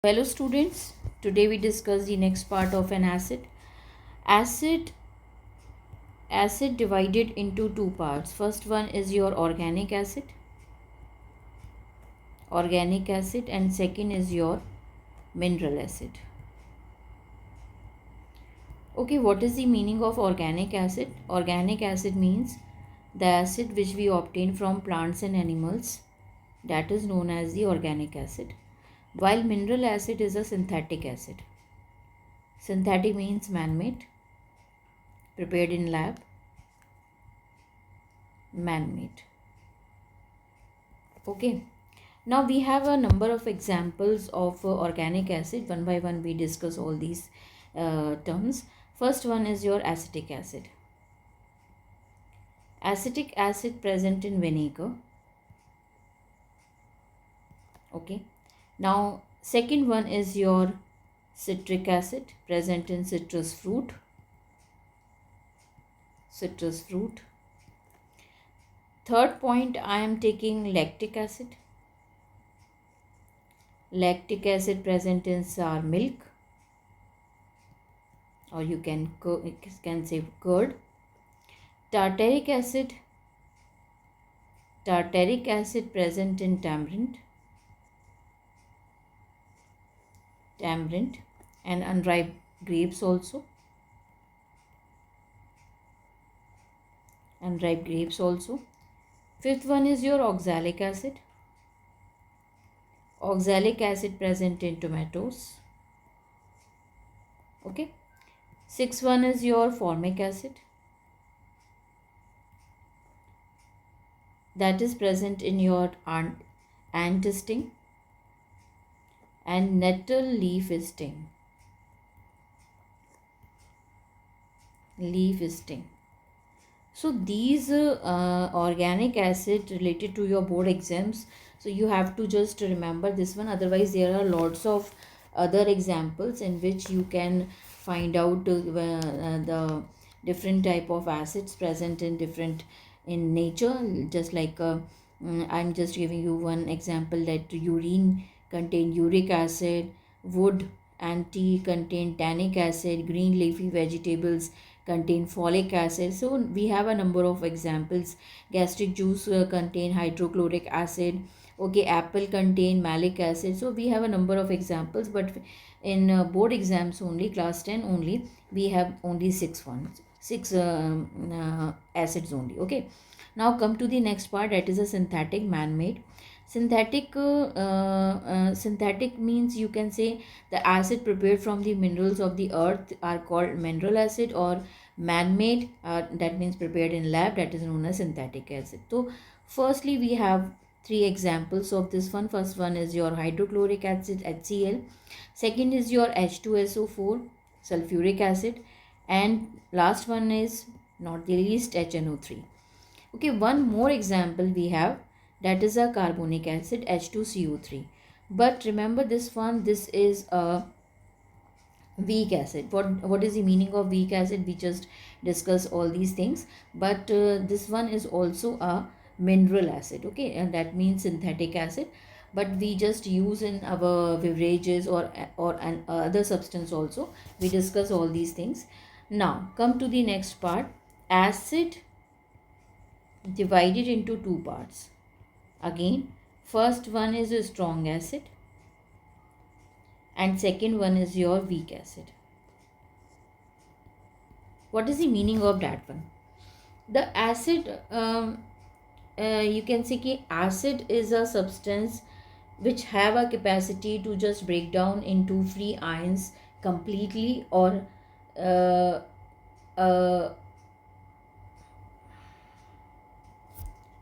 Hello students, today we discuss the next part of an acid. Acid acid divided into two parts. First one is your organic acid and second is your mineral acid. Okay, what is the meaning of organic acid? Organic acid means the acid which we obtain from plants and animals, that is known as the organic acid, while mineral acid is a synthetic acid. Synthetic means man-made, prepared in lab, man-made. Okay, now we have a number of examples of organic acid. One by one we discuss all these terms. First one is your acetic acid. Acetic acid present in vinegar. Okay, now second one is your citric acid present in citrus fruit. Third point, I am taking lactic acid present in sour milk, or you can say curd. Tartaric acid present in tamarind and unripe grapes also. Fifth one is your oxalic acid present in tomatoes. Okay, sixth one is your formic acid, that is present in your ant sting and nettle leaf sting. So these organic acid related to your board exams, so you have to just remember this one. Otherwise there are lots of other examples in which you can find out the different type of acids present in nature. Just like I'm just giving you one example, that urine contain uric acid, wood and tea contain tannic acid, green leafy vegetables contain folic acid. So we have a number of examples. Gastric juice contain hydrochloric acid. Okay, apple contain malic acid. So we have a number of examples, but in board exams only, class 10 only, we have only six acids only. Okay, now come to the next part, that is a synthetic man-made. Synthetic means, you can say, the acid prepared from the minerals of the earth are called mineral acid, or man-made, that means prepared in lab, that is known as synthetic acid. So firstly we have three examples of this one. First one is your hydrochloric acid, HCl. Second is your H2SO4, sulfuric acid, and last one is not the least, HNO3. Okay, one more example we have, that is a carbonic acid, H2CO3. But remember this one, this is a weak acid. What is the meaning of weak acid? We just discuss all these things, but this one is also a mineral acid. Okay, and that means synthetic acid, but we just use in our beverages or an other substance also. We discuss all these things. Now come to the next part, acid divided into two parts. Again, first one is a strong acid and second one is your weak acid. What is the meaning of that one? The acid, you can say कि acid is a substance which have a capacity to just break down into free ions completely, or uh, uh,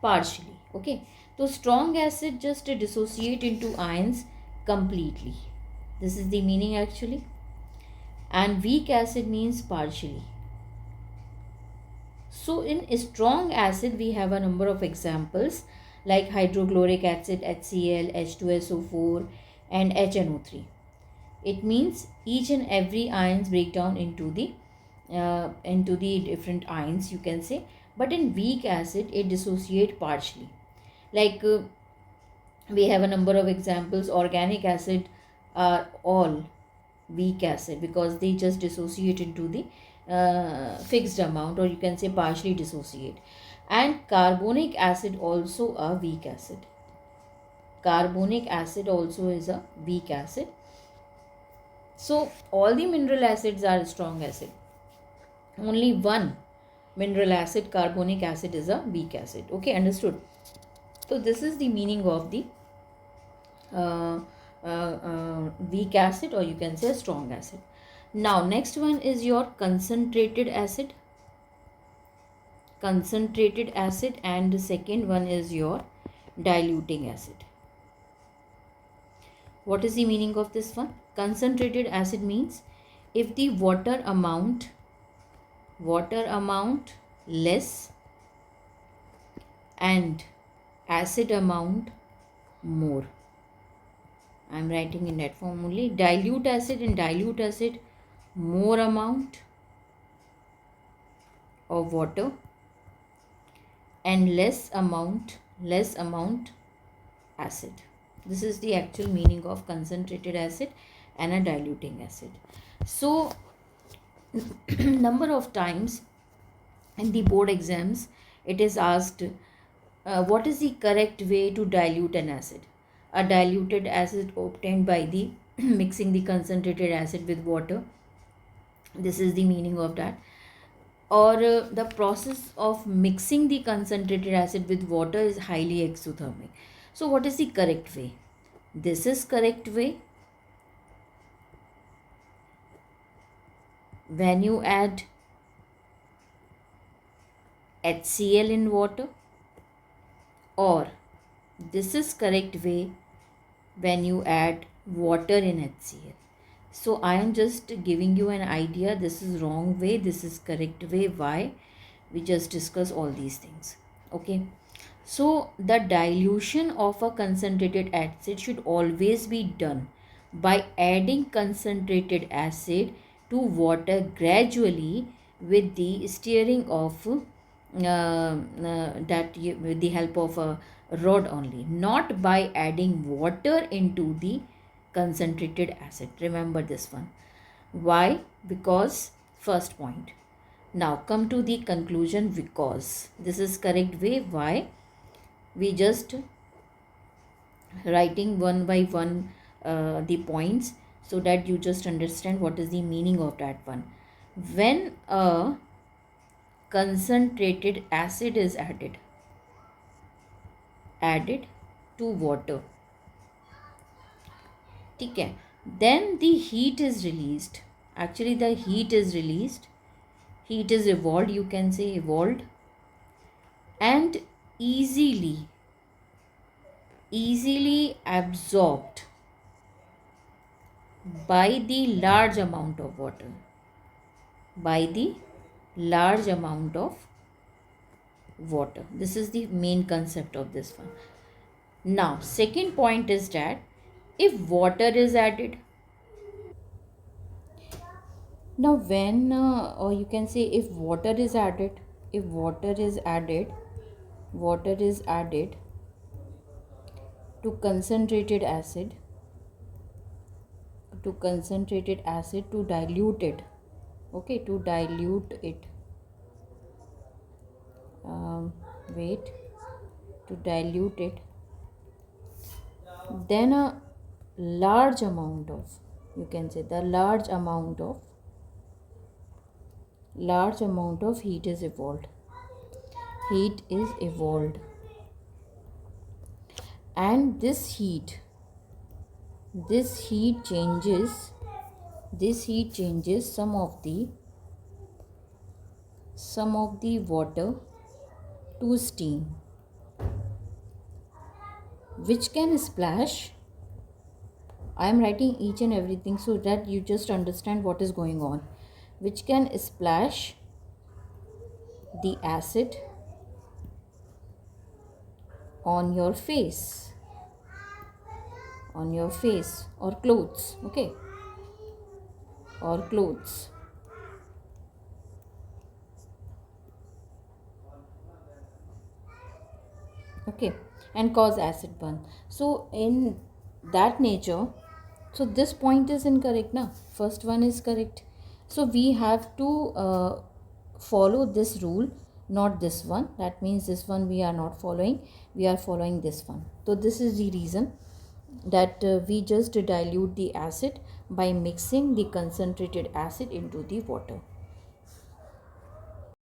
partially. Okay, so strong acid just dissociate into ions completely. This is the meaning actually. And weak acid means partially. So in strong acid we have a number of examples like hydrochloric acid, HCl, H2SO4 and HNO3. It means each and every ions break down into the different ions, you can say. But in weak acid it dissociate partially. Like we have a number of examples. Organic acid are all weak acid because they just dissociate into the fixed amount, or you can say partially dissociate. And carbonic acid also a weak acid. Carbonic acid also is a weak acid. So all the mineral acids are strong acid. Only one mineral acid, carbonic acid, is a weak acid. Okay, understood? So this is the meaning of the uh, weak acid, or you can say strong acid. Now next one is your concentrated acid. Concentrated acid, and the second one is your diluting acid. What is the meaning of this one? Concentrated acid means if the water amount less and acid amount more. I am writing in that form only. Dilute acid, in dilute acid more amount of water and less amount acid. This is the actual meaning of concentrated acid and a diluting acid. So number of times in the board exams it is asked, what is the correct way to dilute an acid? A diluted acid obtained by the mixing the concentrated acid with water. This is the meaning of that. Or the process of mixing the concentrated acid with water is highly exothermic. So what is the correct way? This is correct way when you add HCl in water, or this is correct way when you add water in HCl. So I am just giving you an idea. This is wrong way, this is correct way. Why? We just discuss all these things. Okay. So the dilution of a concentrated acid should always be done by adding concentrated acid to water gradually with the steering of with the help of a rod only, not by adding water into the concentrated acid. Remember this one. Why? Because first point. Now come to the conclusion. Because this is correct way. Why? We just writing one by one the points so that you just understand what is the meaning of that one. When a concentrated acid is added to water, okay, then the heat is released. Actually the heat is released, heat is evolved, you can say evolved, and easily absorbed by the large amount of water, by the large amount of water. This is the main concept of this one. Now second point is that if water is added, now when or you can say if water is added, if water is added to concentrated acid to dilute it, okay, to dilute it, wait, to dilute it, then a large amount of, you can say the large amount of heat is evolved, and this heat changes some of the water to steam, which can splash. I am writing each and everything so that you just understand what is going on. Which can splash the acid on your face, or clothes, okay, or clothes. Okay, and cause acid burn. So in that nature, So this point is incorrect now. First one is correct. So we have to follow this rule, not this one. That means this one we are not following. We are following this one. So this is the reason that we just dilute the acid by mixing the concentrated acid into the water.